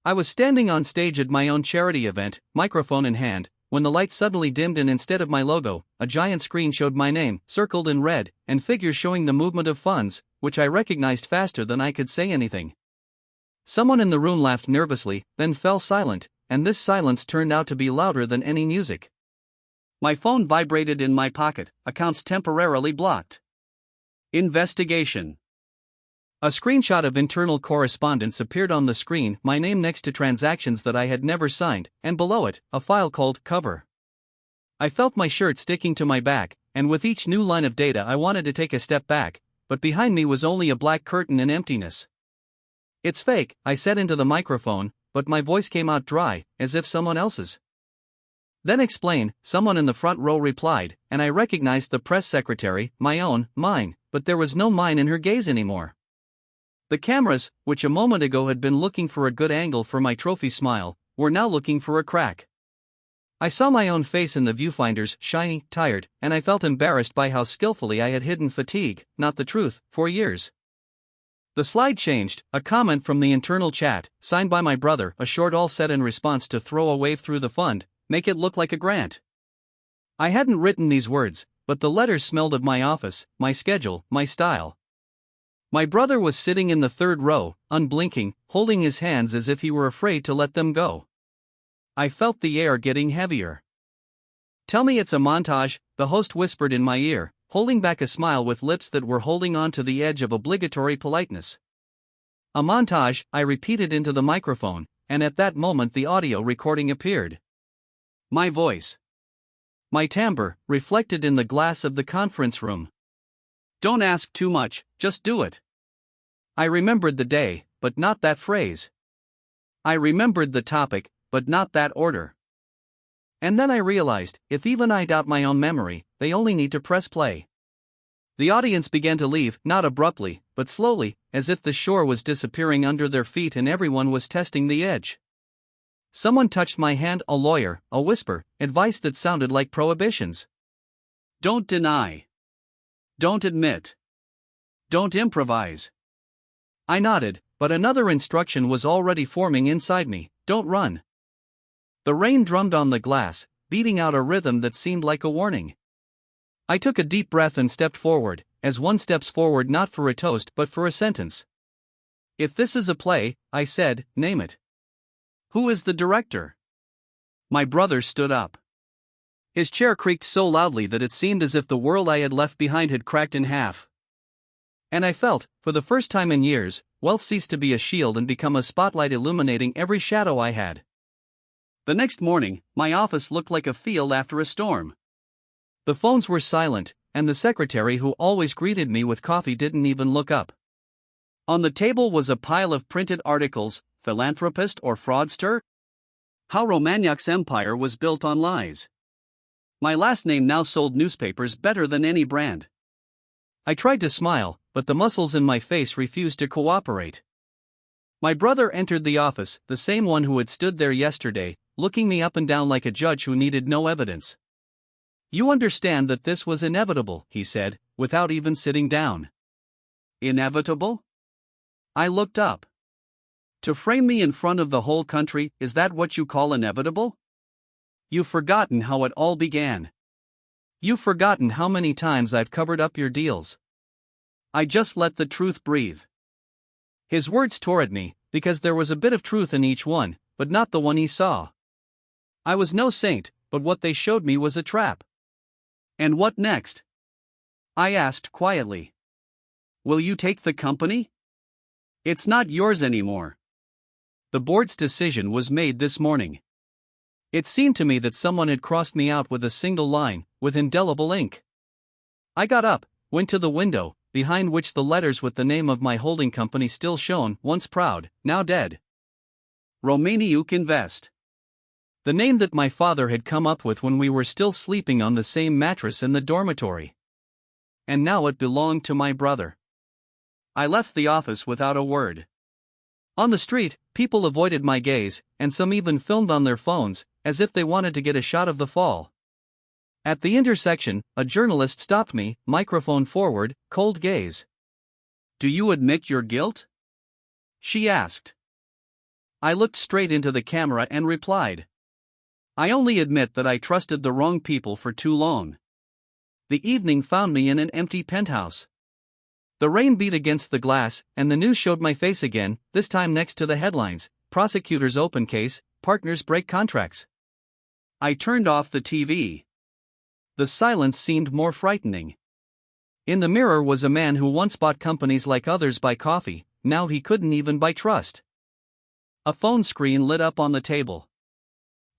I was standing on stage at my own charity event, microphone in hand, when the lights suddenly dimmed and instead of my logo, a giant screen showed my name, circled in red, and figures showing the movement of funds, which I recognized faster than I could say anything. Someone in the room laughed nervously, then fell silent, and this silence turned out to be louder than any music. My phone vibrated in my pocket, accounts temporarily blocked. Investigation. A screenshot of internal correspondence appeared on the screen, my name next to transactions that I had never signed, and below it, a file called cover. I felt my shirt sticking to my back, and with each new line of data I wanted to take a step back, but behind me was only a black curtain and emptiness. It's fake, I said into the microphone, but my voice came out dry, as if someone else's. Then explain, someone in the front row replied, and I recognized the press secretary, my own, mine, but there was no mine in her gaze anymore. The cameras, which a moment ago had been looking for a good angle for my trophy smile, were now looking for a crack. I saw my own face in the viewfinders, shiny, tired, and I felt embarrassed by how skillfully I had hidden fatigue, not the truth, for years. The slide changed, a comment from the internal chat, signed by my brother, a short all said in response to throw a wave through the fund, make it look like a grant. I hadn't written these words, but the letters smelled of my office, my schedule, my style. My brother was sitting in the third row, unblinking, holding his hands as if he were afraid to let them go. I felt the air getting heavier. Tell me it's a montage, the host whispered in my ear, holding back a smile with lips that were holding on to the edge of obligatory politeness. A montage, I repeated into the microphone, and at that moment the audio recording appeared. My voice. My timbre, reflected in the glass of the conference room. Don't ask too much, just do it. I remembered the day, but not that phrase. I remembered the topic, but not that order. And then I realized, if even I doubt my own memory, they only need to press play. The audience began to leave, not abruptly, but slowly, as if the shore was disappearing under their feet and everyone was testing the edge. Someone touched my hand, a lawyer, a whisper, advice that sounded like prohibitions. Don't deny. Don't admit. Don't improvise. I nodded, but another instruction was already forming inside me, don't run. The rain drummed on the glass, beating out a rhythm that seemed like a warning. I took a deep breath and stepped forward, as one steps forward not for a toast but for a sentence. If this is a play, I said, name it. Who is the director? My brother stood up. His chair creaked so loudly that it seemed as if the world I had left behind had cracked in half. And I felt, for the first time in years, wealth ceased to be a shield and become a spotlight illuminating every shadow I had. The next morning, my office looked like a field after a storm. The phones were silent, and the secretary who always greeted me with coffee didn't even look up. On the table was a pile of printed articles, philanthropist or fraudster? How Romagnac's empire was built on lies. My last name now sold newspapers better than any brand. I tried to smile, but the muscles in my face refused to cooperate. My brother entered the office, the same one who had stood there yesterday, looking me up and down like a judge who needed no evidence. You understand that this was inevitable, he said, without even sitting down. Inevitable? I looked up. To frame me in front of the whole country, is that what you call inevitable? You've forgotten how it all began. You've forgotten how many times I've covered up your deals. I just let the truth breathe. His words tore at me, because there was a bit of truth in each one, but not the one he saw. I was no saint, but what they showed me was a trap. And what next? I asked quietly. Will you take the company? It's not yours anymore. The board's decision was made this morning. It seemed to me that someone had crossed me out with a single line, with indelible ink. I got up, went to the window, behind which the letters with the name of my holding company still shone, once proud, now dead. Romaniuk Invest. The name that my father had come up with when we were still sleeping on the same mattress in the dormitory. And now it belonged to my brother. I left the office without a word. On the street, people avoided my gaze, and some even filmed on their phones, as if they wanted to get a shot of the fall. At the intersection, a journalist stopped me, microphone forward, cold gaze. Do you admit your guilt? She asked. I looked straight into the camera and replied. I only admit that I trusted the wrong people for too long. The evening found me in an empty penthouse. The rain beat against the glass, and the news showed my face again, this time next to the headlines: prosecutors open case, partners break contracts. I turned off the TV. The silence seemed more frightening. In the mirror was a man who once bought companies like others buy coffee, now he couldn't even buy trust. A phone screen lit up on the table.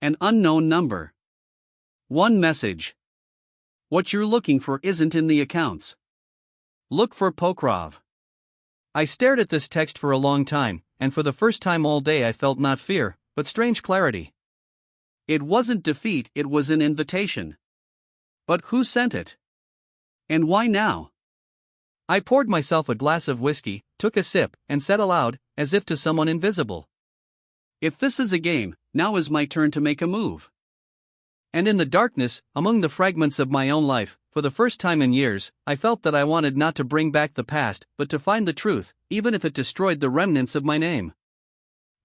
An unknown number. One message. What you're looking for isn't in the accounts. Look for Pokrov. I stared at this text for a long time, and for the first time all day I felt not fear, but strange clarity. It wasn't defeat, it was an invitation. But who sent it? And why now? I poured myself a glass of whiskey, took a sip, and said aloud, as if to someone invisible. If this is a game, now is my turn to make a move. And in the darkness, among the fragments of my own life, for the first time in years, I felt that I wanted not to bring back the past, but to find the truth, even if it destroyed the remnants of my name.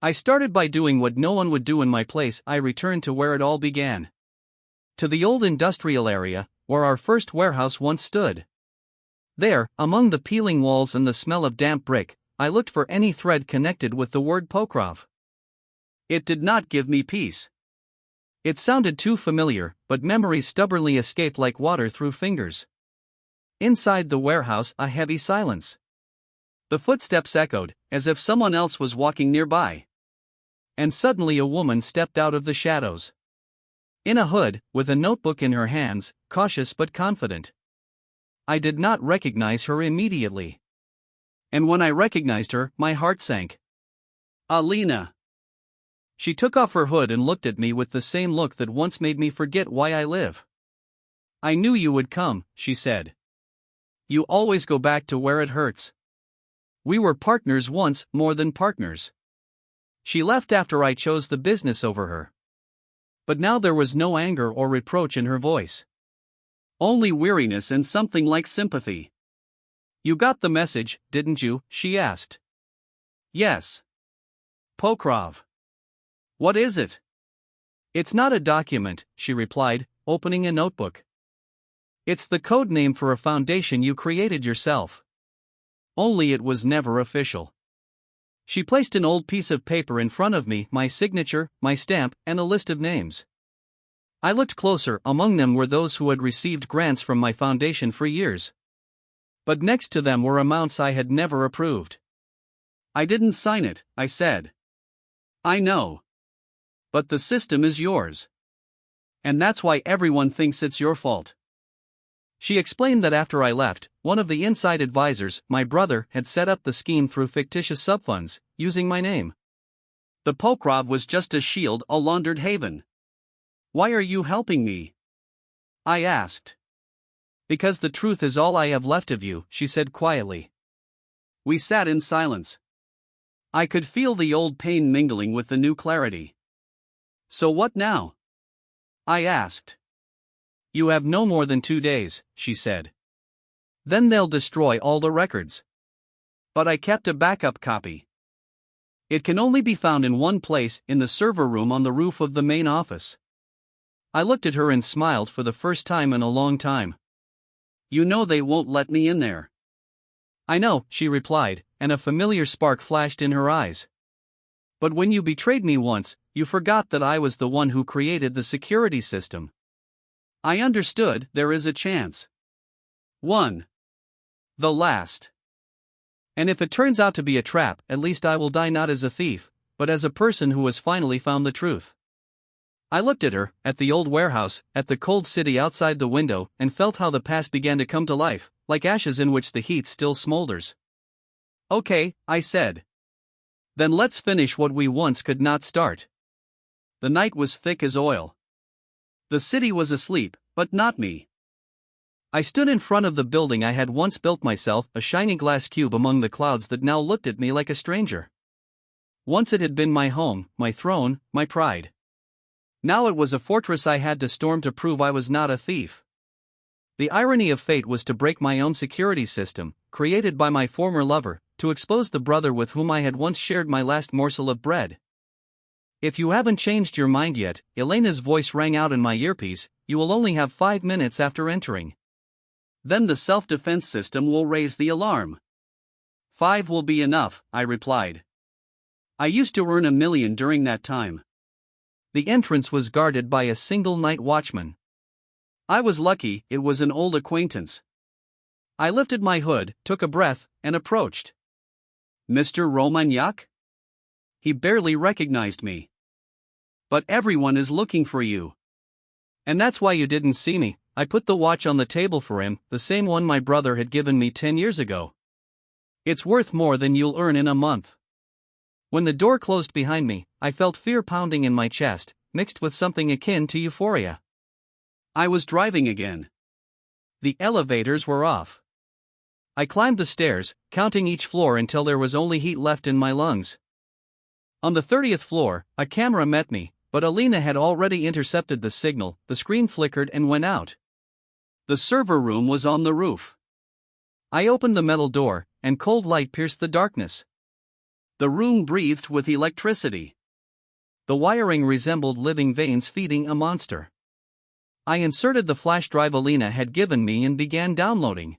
I started by doing what no one would do in my place. I returned to where it all began. To the old industrial area, where our first warehouse once stood. There, among the peeling walls and the smell of damp brick, I looked for any thread connected with the word Pokrov. It did not give me peace. It sounded too familiar, but memories stubbornly escaped like water through fingers. Inside the warehouse, a heavy silence. The footsteps echoed, as if someone else was walking nearby. And suddenly a woman stepped out of the shadows. In a hood, with a notebook in her hands, cautious but confident. I did not recognize her immediately. And when I recognized her, my heart sank. Alina. She took off her hood and looked at me with the same look that once made me forget why I live. I knew you would come, she said. You always go back to where it hurts. We were partners once, more than partners. She left after I chose the business over her. But now there was no anger or reproach in her voice. Only weariness and something like sympathy. You got the message, didn't you? She asked. Yes. Pokrov. What is it? It's not a document, she replied, opening a notebook. It's the code name for a foundation you created yourself. Only it was never official. She placed an old piece of paper in front of me, my signature, my stamp, and a list of names. I looked closer. Among them were those who had received grants from my foundation for years. But next to them were amounts I had never approved. I didn't sign it, I said. I know. But the system is yours. And that's why everyone thinks it's your fault. She explained that after I left, one of the inside advisors, my brother, had set up the scheme through fictitious subfunds, using my name. The Pokrov was just a shield, a laundered haven. Why are you helping me? I asked. Because the truth is all I have left of you, she said quietly. We sat in silence. I could feel the old pain mingling with the new clarity. So what now? I asked. You have no more than 2 days, she said. Then they'll destroy all the records. But I kept a backup copy. It can only be found in one place, in the server room on the roof of the main office. I looked at her and smiled for the first time in a long time. You know they won't let me in there. I know, she replied, and a familiar spark flashed in her eyes. But when you betrayed me once, you forgot that I was the one who created the security system. I understood. There is a chance. One. The last. And if it turns out to be a trap, at least I will die not as a thief, but as a person who has finally found the truth. I looked at her, at the old warehouse, at the cold city outside the window, and felt how the past began to come to life, like ashes in which the heat still smolders. Okay, I said. Then let's finish what we once could not start. The night was thick as oil. The city was asleep, but not me. I stood in front of the building I had once built myself, a shiny glass cube among the clouds that now looked at me like a stranger. Once it had been my home, my throne, my pride. Now it was a fortress I had to storm to prove I was not a thief. The irony of fate was to break my own security system, created by my former lover, to expose the brother with whom I had once shared my last morsel of bread. If you haven't changed your mind yet, Elena's voice rang out in my earpiece, you will only have 5 minutes after entering. Then the self-defense system will raise the alarm. 5 will be enough, I replied. I used to earn $1 million during that time. The entrance was guarded by a single night watchman. I was lucky, it was an old acquaintance. I lifted my hood, took a breath, and approached. Mr. Romagnac? He barely recognized me. But everyone is looking for you. And that's why you didn't see me. I put the watch on the table for him, the same one my brother had given me 10 years ago. It's worth more than you'll earn in a month. When the door closed behind me, I felt fear pounding in my chest, mixed with something akin to euphoria. I was driving again. The elevators were off. I climbed the stairs, counting each floor until there was only heat left in my lungs. On the 30th floor, a camera met me, but Elena had already intercepted the signal, the screen flickered and went out. The server room was on the roof. I opened the metal door, and cold light pierced the darkness. The room breathed with electricity. The wiring resembled living veins feeding a monster. I inserted the flash drive Elena had given me and began downloading.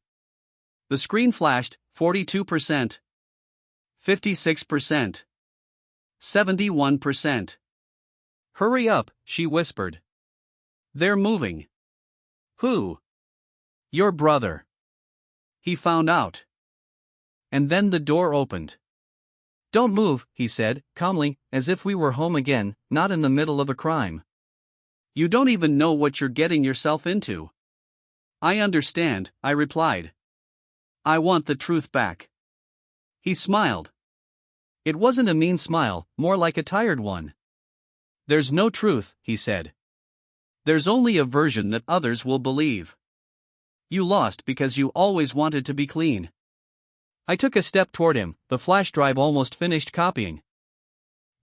The screen flashed, 42%, 56%, 71%. Hurry up, she whispered. They're moving. Who? Your brother. He found out. And then the door opened. Don't move, he said, calmly, as if we were home again, not in the middle of a crime. You don't even know what you're getting yourself into. I understand, I replied. I want the truth back. He smiled. It wasn't a mean smile, more like a tired one. There's no truth, he said. There's only a version that others will believe. You lost because you always wanted to be clean. I took a step toward him, the flash drive almost finished copying.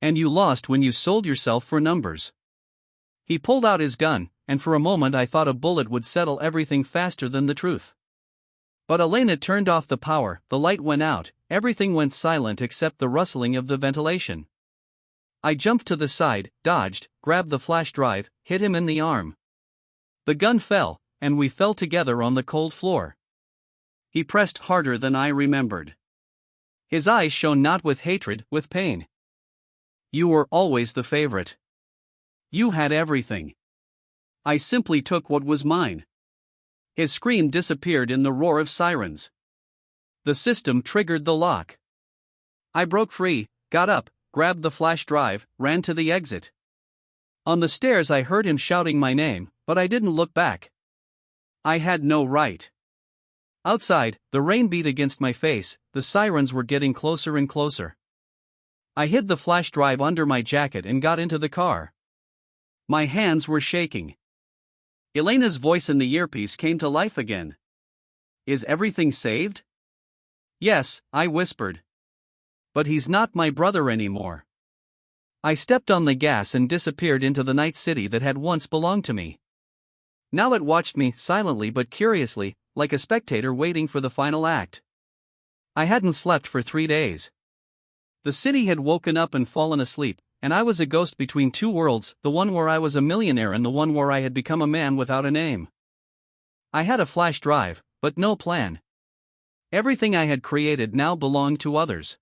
And you lost when you sold yourself for numbers. He pulled out his gun, and for a moment I thought a bullet would settle everything faster than the truth. But Elena turned off the power, the light went out, everything went silent except the rustling of the ventilation. I jumped to the side, dodged, grabbed the flash drive, hit him in the arm. The gun fell, and we fell together on the cold floor. He pressed harder than I remembered. His eyes shone not with hatred, with pain. You were always the favorite. You had everything. I simply took what was mine. His scream disappeared in the roar of sirens. The system triggered the lock. I broke free, got up, grabbed the flash drive, ran to the exit. On the stairs I heard him shouting my name, but I didn't look back. I had no right. Outside, the rain beat against my face, the sirens were getting closer and closer. I hid the flash drive under my jacket and got into the car. My hands were shaking. Elena's voice in the earpiece came to life again. Is everything saved? Yes, I whispered. But he's not my brother anymore. I stepped on the gas and disappeared into the night city that had once belonged to me. Now it watched me, silently but curiously, like a spectator waiting for the final act. I hadn't slept for 3 days. The city had woken up and fallen asleep, and I was a ghost between two worlds, the one where I was a millionaire and the one where I had become a man without a name. I had a flash drive, but no plan. Everything I had created now belonged to others.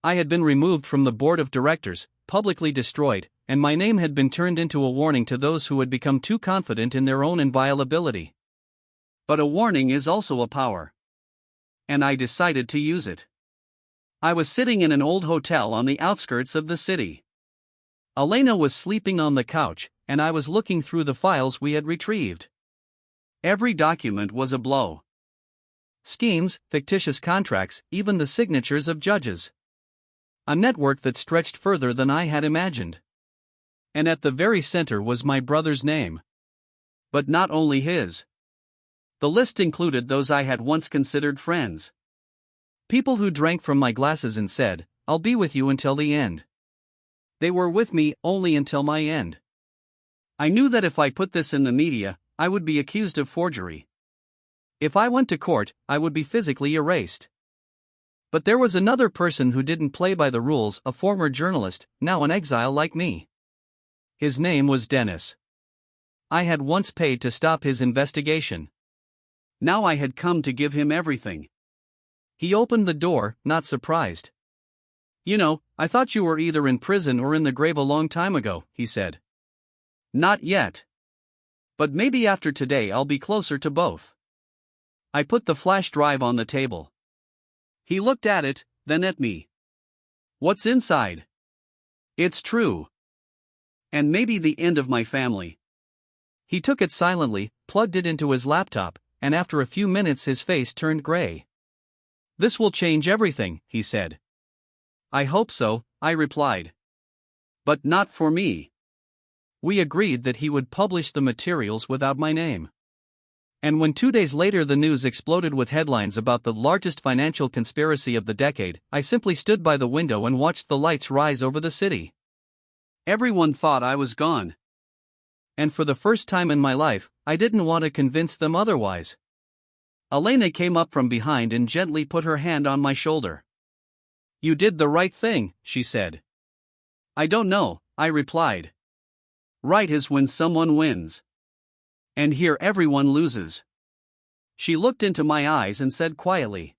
I had been removed from the board of directors, publicly destroyed, and my name had been turned into a warning to those who had become too confident in their own inviolability. But a warning is also a power. And I decided to use it. I was sitting in an old hotel on the outskirts of the city. Elena was sleeping on the couch, and I was looking through the files we had retrieved. Every document was a blow. Schemes, fictitious contracts, even the signatures of judges. A network that stretched further than I had imagined. And at the very center was my brother's name. But not only his. The list included those I had once considered friends. People who drank from my glasses and said, "I'll be with you until the end." They were with me only until my end. I knew that if I put this in the media, I would be accused of forgery. If I went to court, I would be physically erased. But there was another person who didn't play by the rules, a former journalist, now an exile like me. His name was Dennis. I had once paid to stop his investigation. Now I had come to give him everything. He opened the door, not surprised. "You know, I thought you were either in prison or in the grave a long time ago," he said. "Not yet. But maybe after today I'll be closer to both." I put the flash drive on the table. He looked at it, then at me. "What's inside?" "It's true. And maybe the end of my family." He took it silently, plugged it into his laptop, and after a few minutes his face turned gray. "This will change everything," he said. "I hope so," I replied. "But not for me." We agreed that he would publish the materials without my name. And when 2 days later the news exploded with headlines about the largest financial conspiracy of the decade, I simply stood by the window and watched the lights rise over the city. Everyone thought I was gone. And for the first time in my life, I didn't want to convince them otherwise. Elena came up from behind and gently put her hand on my shoulder. "You did the right thing," she said. "I don't know," I replied. "Right is when someone wins. And here everyone loses." She looked into my eyes and said quietly,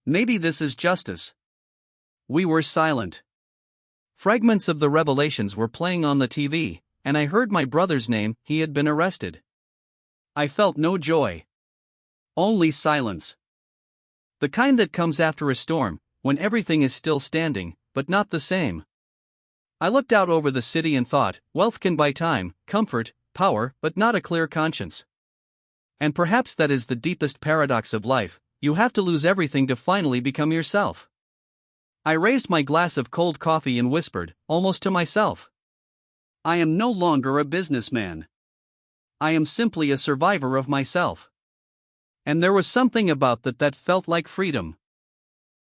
"Maybe this is justice." We were silent. Fragments of the revelations were playing on the TV, and I heard my brother's name. He had been arrested. I felt no joy. Only silence. The kind that comes after a storm, when everything is still standing, but not the same. I looked out over the city and thought, wealth can buy time, comfort, power, but not a clear conscience. And perhaps that is the deepest paradox of life. You have to lose everything to finally become yourself. I raised my glass of cold coffee and whispered, almost to myself, "I am no longer a businessman. I am simply a survivor of myself." And there was something about that felt like freedom.